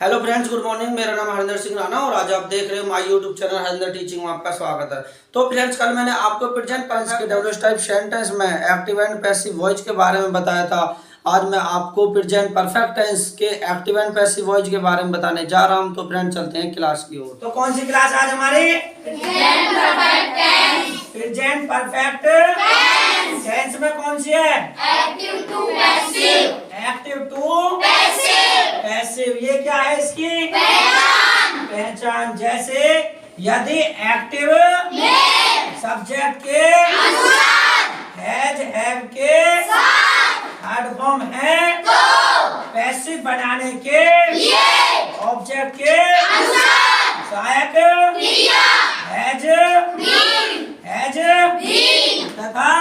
Hello friends, good morning. मेरा नाम हरिंदर सिंह राणा और आज आप देख रहे हो my YouTube channel Harinder teaching में आपका स्वागत है। तो फ्रेंड्स, कल मैंने आपको प्रेजेंट टेंस के डब्ल्यूएच टाइप सेंटेंस में एक्टिव एंड पैसिव वॉइस के बारे में बताया था। आज मैं आपको प्रेजेंट परफेक्ट टेंस के एक्टिव एंड पैसिव वॉइस के बारे में बताने जा रहा हूं। तो फ्रेंड्स, चलते हैं क्लास की ओर। तो कौन सी क्लास आज हमारी? प्रेजेंट परफेक्ट टेंस में कौन सी है? Active to passive. Active to passive. ये क्या है इसकी पहचान? जैसे यदि एक्टिव सब्जेक्ट के हैज हैव के थर्ड फॉर्म है तो पैसिव बनाने के ऑब्जेक्ट के सहायक हैज तथा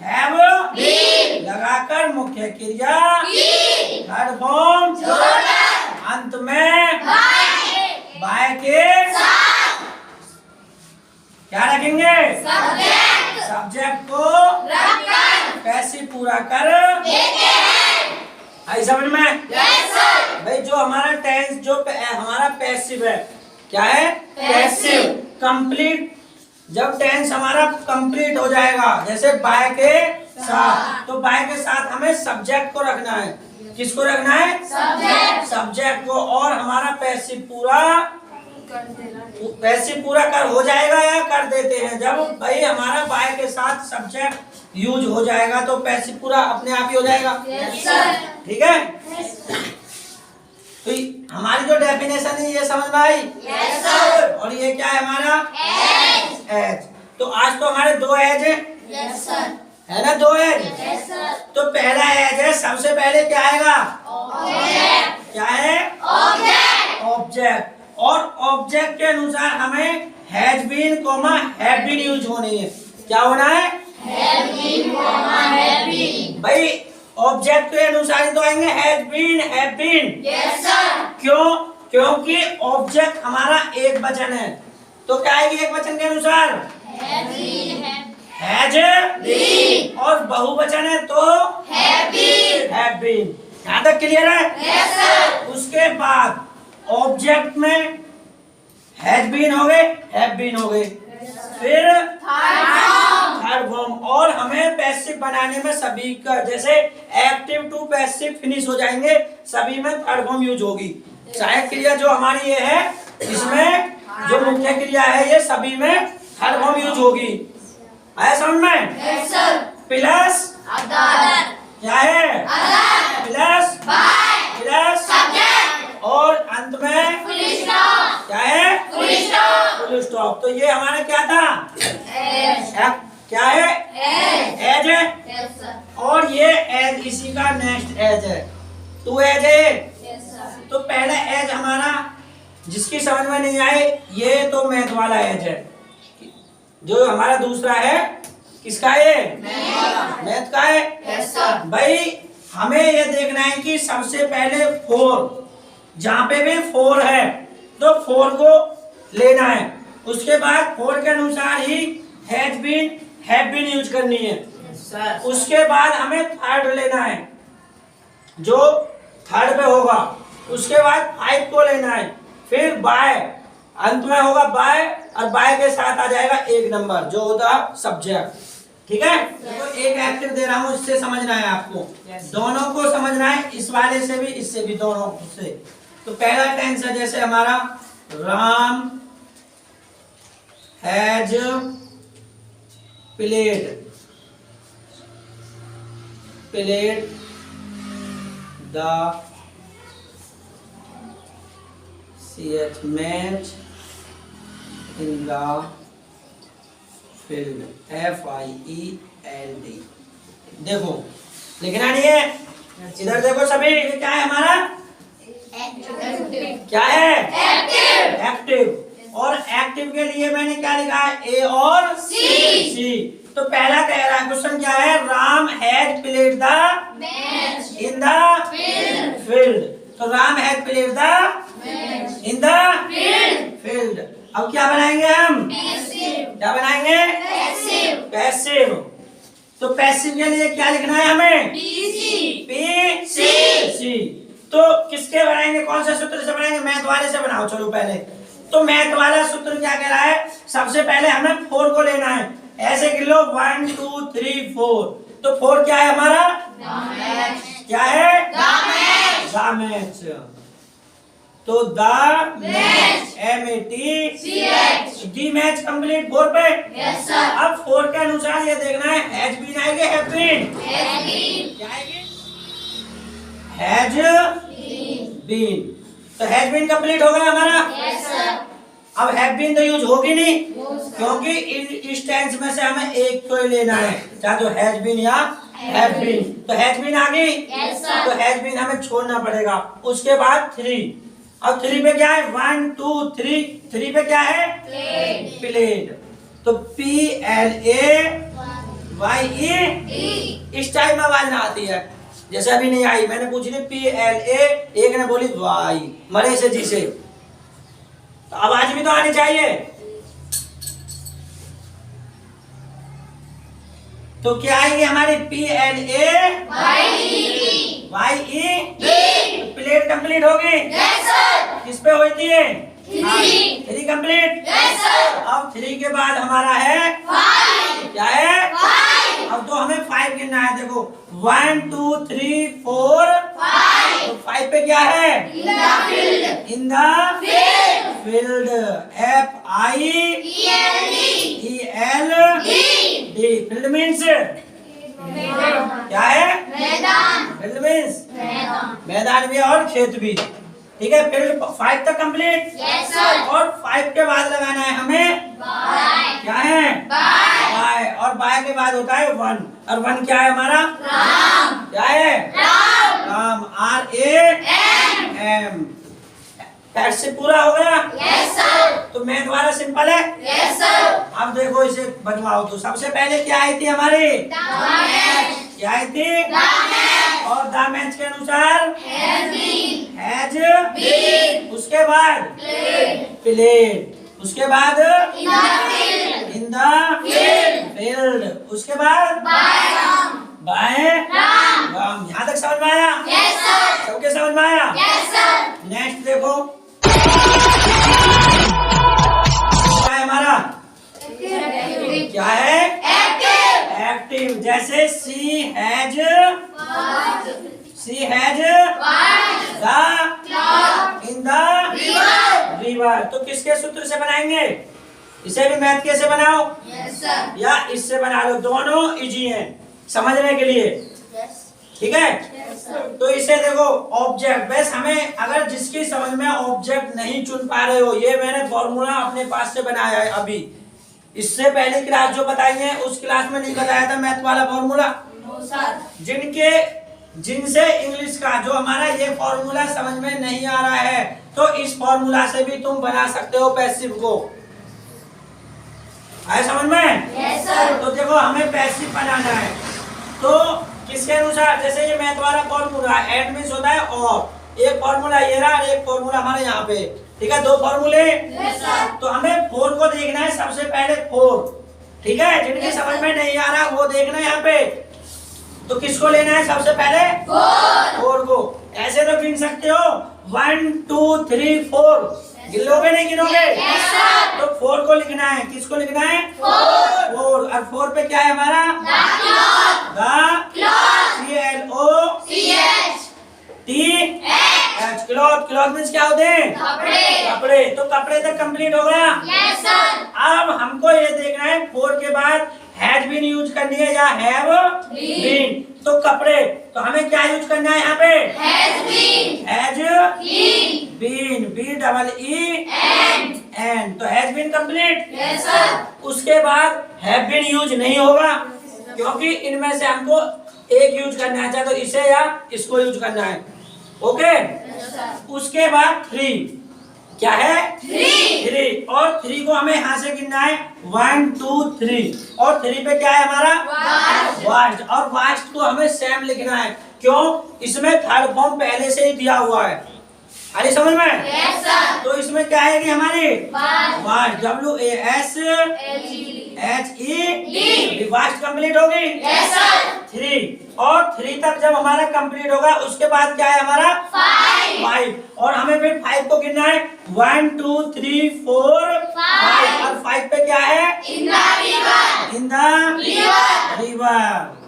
हैव लगाकर मुख्य क्रिया थर्ड फॉर्म अंत में बाय के क्या रखेंगे? सब्जेक्ट को पैसिव पूरा कर आई समझ में? भाई जो हमारा टेंस जो हमारा पैसिव है, क्या है? Passive complete. जब टेंस हमारा कंप्लीट हो जाएगा, जैसे बाय के साथ, तो बाय के साथ हमें सब्जेक्ट को रखना है। किसको रखना है? सब्जेक्ट को। और हमारा पैसिव पूरा कर हो जाएगा या कर देते हैं। जब भाई हमारा बाय के साथ सब्जेक्ट यूज हो जाएगा तो पैसिव पूरा अपने आप ही हो जाएगा। ठीक है? तो हमारी जो डेफिनेशन है ये समझ में आई? और ये क्या है हमारा? एज। तो आज तो हमारे दो एज है ना? दो एज। तो पहला एज है, सबसे पहले क्या आएगा? क्या है? ऑब्जेक्ट। और ऑब्जेक्ट के अनुसार हमें has been comma have been use होनी है। क्या होना है? भाई ऑब्जेक्ट के अनुसार ही तो आएंगे हैज बीन, हैव बीन। क्यों? क्योंकि ऑब्जेक्ट हमारा एक वचन है, तो क्या आएगी एक वचन के अनुसार? Has been. और बहुवचन है तो हैव बीन। यहाँ तक क्लियर है? उसके बाद ऑब्जेक्ट में हैज बीन हो गए, हैव बीन हो गए, फिर थर्ड फॉर्म। और हमें पैसिव बनाने में सभी का, जैसे एक्टिव टू पैसिव फिनिश हो जाएंगे, सभी में थर्ड फॉर्म यूज होगी। सहायक क्रिया जो हमारी ये है, इसमें जो मुख्य क्रिया है ये सभी में थर्ड फॉर्म यूज होगी। आया समझ में? प्लस क्या है? प्लस और अंत में क्या है? Full stop. तो ये हमारा क्या था? क्या है? एज है। और ये एज इसी का नेक्स्ट एज है। टू एज है। तो पहला एज हमारा, जिसकी समझ में नहीं आए, ये तो मैथ वाला एज है। जो हमारा दूसरा है, किसका है? मैथ का है। भाई हमें ये देखना है कि सबसे पहले फोर, जहाँ पे भी फोर है तो फोर को लेना है। उसके बाद फोर के अनुसार ही has been, have been use करनी है। उसके बाद हमें थर्ड लेना है, जो थर्ड पे होगा। उसके बाद फाइव को लेना है, फिर बाय, अंत में होगा बाय, और बाय के साथ आ जाएगा एक नंबर जो होता है सब्जेक्ट। ठीक है? तो एक एक्टिव दे रहा हूँ, इससे समझना है आपको। दोनों को समझना है, इस वाले से भी, इससे भी, दोनों से। तो पहला टेंस है, जैसे हमारा Ram has played the match in the field. FIELD। देखो लिखना नहीं है, इधर देखो सभी। क्या है हमारा? क्या है? एक्टिव। और एक्टिव के लिए मैंने क्या लिखा है? A और C। तो पहला कह रहा है, क्वेश्चन क्या है? Ram has played the in the field. तो Ram has played the in the field. अब क्या बनाएंगे हम? क्या बनाएंगे? पैसिव। तो पैसिव के लिए क्या लिखना है हमें? PC। तो किसके बनाएंगे, कौन से सूत्र से बनाएंगे, मैथ वाले से बनाओ। चलो पहले तो मैथ वाला सूत्र क्या कह रहा है, सबसे पहले हमें 4 को लेना है, ऐसे गिन लो 1 2 3 4। तो 4 क्या है हमारा, क्या है, द मैच। तो the MATCH D match complete 4 पे। अब 4 के अनुसार ये देखना है हैज बीन आएगी, हैव बीन क्या आएगी, हैज बीन। तो हैज बीन कंप्लीट हो गया हमारा। अब हैव बीन तो यूज होगी नहीं, क्योंकि इस टेंस में से हमें एक को ही लेना है, चाहे तो हैज बीन या हैव बीन। तो हैज बीन आ गई, तो हैज बीन हमें छोड़ना पड़ेगा। उसके बाद 3, अब 3 पे क्या है, 1 2 3, 3 पे क्या है, प्लेड। तो PLAYE, इस टाइम में आवाज ना आती है, जैसे अभी नहीं आई, मैंने पूछी थी PLA, एक ने बोली वाई, मरे से जी से, तो आवाज भी तो आनी चाहिए। तो क्या आएगी हमारी PLAYE, प्लेट कंप्लीट होगी। किस पे हुई थी, 3 कंप्लीट। अब 3 के बाद हमारा है 5, क्या है, अब तो हमें 5 गिनना है। देखो 1 2 3 4 5, तो 5 पे क्या है, इन the field, FIELD, field means क्या है, फील्ड मीन्स मैदान भी और खेत भी, ठीक है। फील्ड 5 तक कंप्लीट। और 5 के बाद लगाना है हमें क्या है, बाय, और बाय के बाद होता है 1, और 1 क्या है हमारा, क्या है, राम, RAM। ऐसे पूरा हो गया। तो मैथ वाला सिंपल है। अब देखो इसे बनवाओ। तो सबसे पहले क्या आई थी हमारी, क्या आई थी, और द मैच के अनुसार हैज बीन, उसके बाद प्लेड, उसके बाद इन द फील्ड, उसके बाद बाय राम। यहाँ तक समझ में आया, सबके समझ में आया। नेक्स्ट देखो क्या है हमारा, क्या है, एक्टिव। जैसे सी हैज इन द रिवर। तो किसके सूत्र से बनाएंगे, इसे भी मैथ कैसे बनाओ, या इससे बना लो, दोनों इजी हैं समझने के लिए, ठीक है। तो इसे देखो ऑब्जेक्ट, बस हमें अगर जिसकी समझ में ऑब्जेक्ट नहीं चुन पा रहे हो, ये मैंने फॉर्मूला अपने पास से बनाया है अभी, इससे पहले क्लास जो बताई है उस क्लास में नहीं बताया था मैथ वाला फॉर्मूला। जिनसे इंग्लिश का जो हमारा ये फॉर्मूला समझ में नहीं आ रहा है, तो इस फॉर्मूला से भी तुम बना सकते हो पैसिव को। आए समझ में? Yes, sir. तो देखो हमें पैसिव बनाना है, तो किसके अनुसार, जैसे ये मैथ वाला फॉर्मूला एंड मींस होता है और एक फॉर्मूला ये रहा और एक फॉर्मूला हमारे यहाँ पे, ठीक है, 2 फॉर्मूले। Yes, sir. तो हमें 4 को देखना है सबसे पहले 4, ठीक है। जिनकी Yes, समझ sir. में नहीं आ रहा वो देखना है यहाँ पे। तो किसको लेना है सबसे पहले, 4 को। ऐसे तो गिन सकते हो 1 2 3 4, गिनोगे नहीं गिनोगे? Yes, sir. तो 4 को लिखना है, किसको लिखना है, 4। और 4 पे क्या है हमारा, CLOTH, क्लॉथ। क्लॉथ मीन्स क्या होते हैं, कपड़े। तो कपड़े तक कंप्लीट हो गया। Yes, sir. अब हमको ये देखना है 4 के बाद हैज बीन यूज करनी है या हैव बीन। तो कपड़े, तो हमें क्या यूज करना है यहाँ पे, Has been. Has Been. Been, BEE and. तो has been complete. Yes, sir. उसके बाद हैव बीन यूज नहीं होगा, क्योंकि इनमें से हमको एक यूज करना है, चाहे तो इसे या इसको यूज करना है, ओके। Yes, sir. उसके बाद 3, क्या है, 3. और 3 को हमें यहाँ से गिनना है 1 2 3, और 3 पे क्या है हमारा, वास्ट। और वास्ट को हमें सेम लिखना है, क्यों, इसमें थर्ड फॉर्म पहले से ही दिया हुआ है। अरे समझ में? Yes, sir. तो इसमें क्या आएगी हमारी, Vast. Vast, WAST, HE fast complete होगी। Yes, sir. 3 और 3 तक जब हमारा कंप्लीट होगा उसके बाद क्या है हमारा 5 और हमें फिर 5 को गिनना है 1 2 3 4 5 और 5 पे क्या है In the river. In the river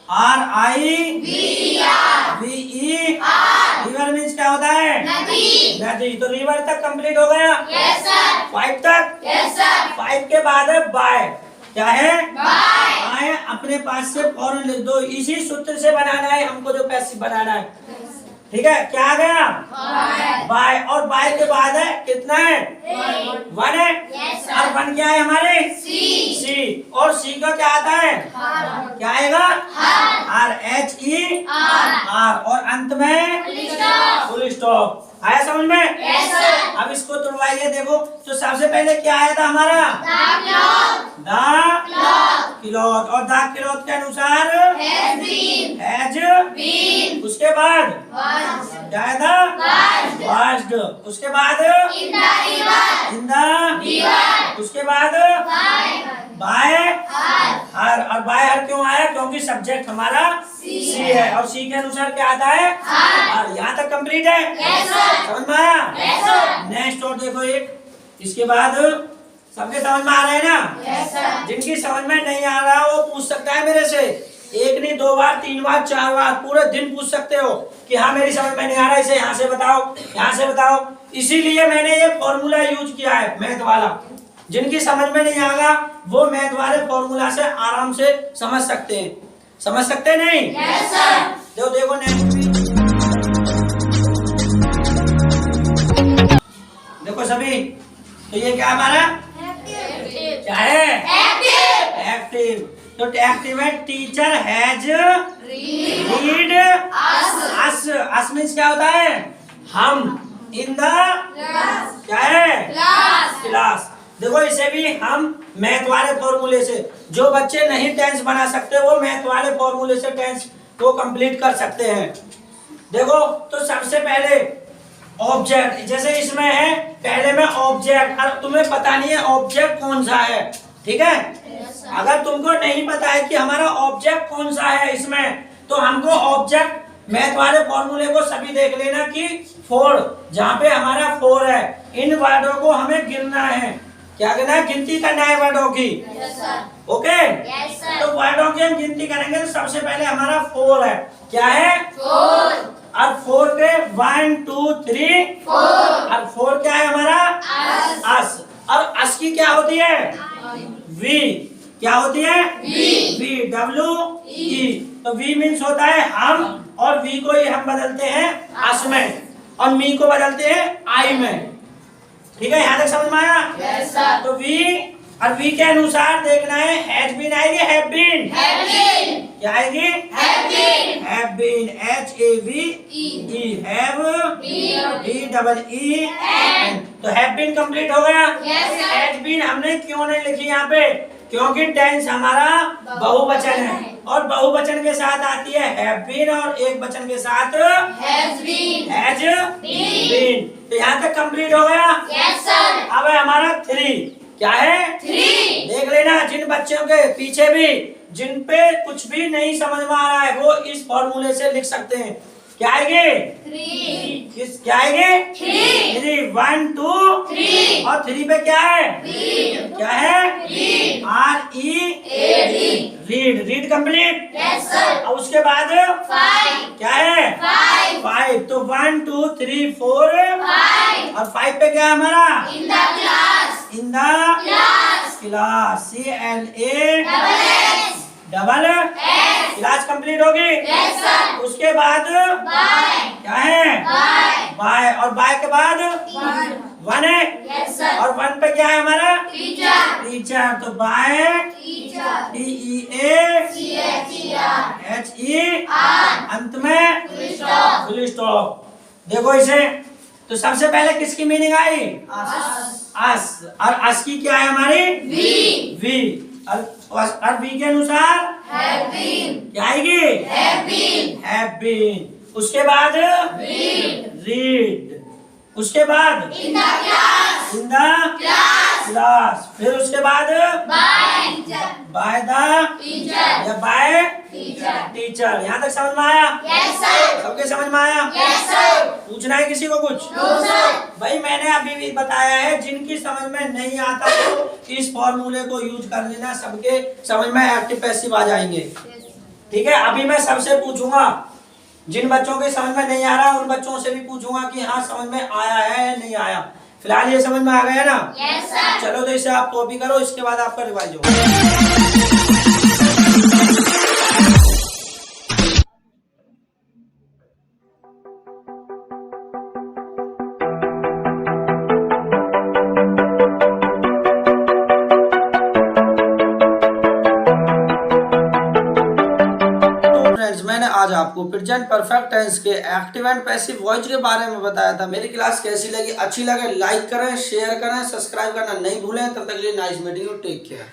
RIVER river means क्या होता है नदी. नदी। तो रिवर तक कंप्लीट हो गया। Yes, sir. 5 तक Yes, sir. 5 के बाद है बाय। क्या है Bye. बाय अपने पास से फौरन लिख दो। इसी सूत्र से बनाना है हमको जो पैसिव बनाना है। ठीक है क्या आ गया Bye. बाय और बाय के बाद है कितना है 1 है। Yes, sir. और 1 क्या है हमारे C. सी और सी का क्या आता है क्या आएगा RHER और अंत में फुल स्टॉप। आया समझ में। Yes, sir. अब इसको तुड़वाइए देखो। तो सबसे पहले क्या आया था हमारा द क्लॉथ और द क्लॉथ के अनुसार हैज उसके बाद क्या आया था वाश्ड उसके बाद इन द उसके बाद बाय हर और बाय हर क्यों आया क्योंकि सब्जेक्ट हमारा सी है और सी के अनुसार क्या आता है और यहाँ तक कंप्लीट है। समझ में आया। नेक्स्ट और देखो एक इसके बाद सबके समझ में आ रहे हैं ना। जिनकी समझ में नहीं आ रहा वो पूछ सकता है मेरे से। एक नहीं 2 बार 3 बार 4 बार पूरे दिन पूछ सकते हो कि हाँ मेरी समझ में नहीं आ रहा इसे यहाँ से बताओ यहाँ से बताओ। इसीलिए मैंने ये फॉर्मूला यूज किया है मैथ वाला। जिनकी समझ में नहीं आएगा वो मैथ वाले फॉर्मूला से आराम से समझ सकते हैं। समझ सकते नहीं जो देखो देखो सभी। तो ये क्या हमारा क्या है एक्टिव। तो एक्टिव है teacher has read us means क्या होता है हम इन द क्या है क्लास। देखो इसे भी हम मैथ वाले फॉर्मूले से जो बच्चे नहीं टेंस बना सकते वो मैथ वाले फॉर्मूले से टेंस को कंप्लीट कर सकते हैं। देखो तो सबसे पहले ऑब्जेक्ट जैसे इसमें है पहले में ऑब्जेक्ट और तुम्हें पता नहीं है ऑब्जेक्ट कौन सा है। ठीक है अगर तुमको नहीं पता है कि हमारा ऑब्जेक्ट कौन सा है इसमें तो हमको ऑब्जेक्ट मैथ वाले फॉर्मूले को सभी देख लेना कि 4 जहाँ पे हमारा 4 है इन वर्डों को हमें गिनना है। क्या करना है गिनती करना है वर्डों की। ओके तो वर्डों की हम गिनती करेंगे तो सबसे पहले हमारा 4 है। क्या है और 4 के 1 2 3 और 4 क्या है हमारा अस और अस की क्या होती है वी। क्या होती है वी WE। तो वी मीन्स होता है हम और वी को ही हम बदलते हैं अस में और मी को बदलते हैं आई में। ठीक है यहाँ तक समझ में आया। तो वी और वी के अनुसार देखना है हैज बीन आएगी हैव बीन क्या आएगी have been HAVE have BEE। तो हैव बीन कंप्लीट हो गया। हैज बीन हमने क्यों नहीं लिखी यहाँ पे क्योंकि टेंस हमारा बहुवचन है और बहुवचन के साथ आती है हैव बीन और एक वचन के साथ हैज बीन। तो यहाँ तक कंप्लीट हो गया। अब है हमारा 3 क्या है 3। देख लेना जिन बच्चों के पीछे भी जिन पे कुछ भी नहीं समझ में आ रहा है वो इस फॉर्मूले से लिख सकते हैं। क्या आएगी क्या आएगी 3 1 2 और 3 पे क्या है क्या है READ रीड कंप्लीट। और उसके बाद क्या है 5। तो 1 2 3 4 और 5 पे क्या है हमारा in the class CLA class complete होगी। उसके बाद क्या है बाय और बाय के बाद 1 है और 1 पे क्या है हमारा टीचर। तो बाय TEACHER अंत में फुल स्टॉप। देखो इसे तो सबसे पहले किसकी मीनिंग आई अस और अस की क्या है हमारी वी और वी के अनुसार क्या आएगी हैव बीन। उसके बाद रीड उसके बाद इन द क्लास। फिर उसके बाद by बाय द teacher या बाय teacher टीचर। यहाँ तक समझ में आया? yes sir सबके समझ में आया? yes sir पूछना है किसी को कुछ? no sir भाई मैंने अभी भी बताया है, जिनकी समझ में नहीं आता तो इस फॉर्मूले को यूज कर लेना, सबके समझ में एक्टिव पैसिव आ जाएंगे। ठीक है, अभी मैं सबसे पूछूंगा, जिन बच्चों के समझ में नहीं आ रहा उन बच्चों से भी पूछूंगा कि हाँ समझ में आया है या नहीं आया। फिलहाल ये समझ में आ गया ना? yes sir चलो तो इसे आप कॉपी करो, इसके बाद आपका रिवाइज होगा। मैंने आज आपको प्रेजेंट परफेक्ट टेंस के एक्टिव एंड पैसिव वॉइस के बारे में बताया था। मेरी क्लास कैसी लगी? अच्छी लगे लाइक करें, शेयर करें, सब्सक्राइब करना नहीं भूलें। तब तक के लिए nice meeting you, take care.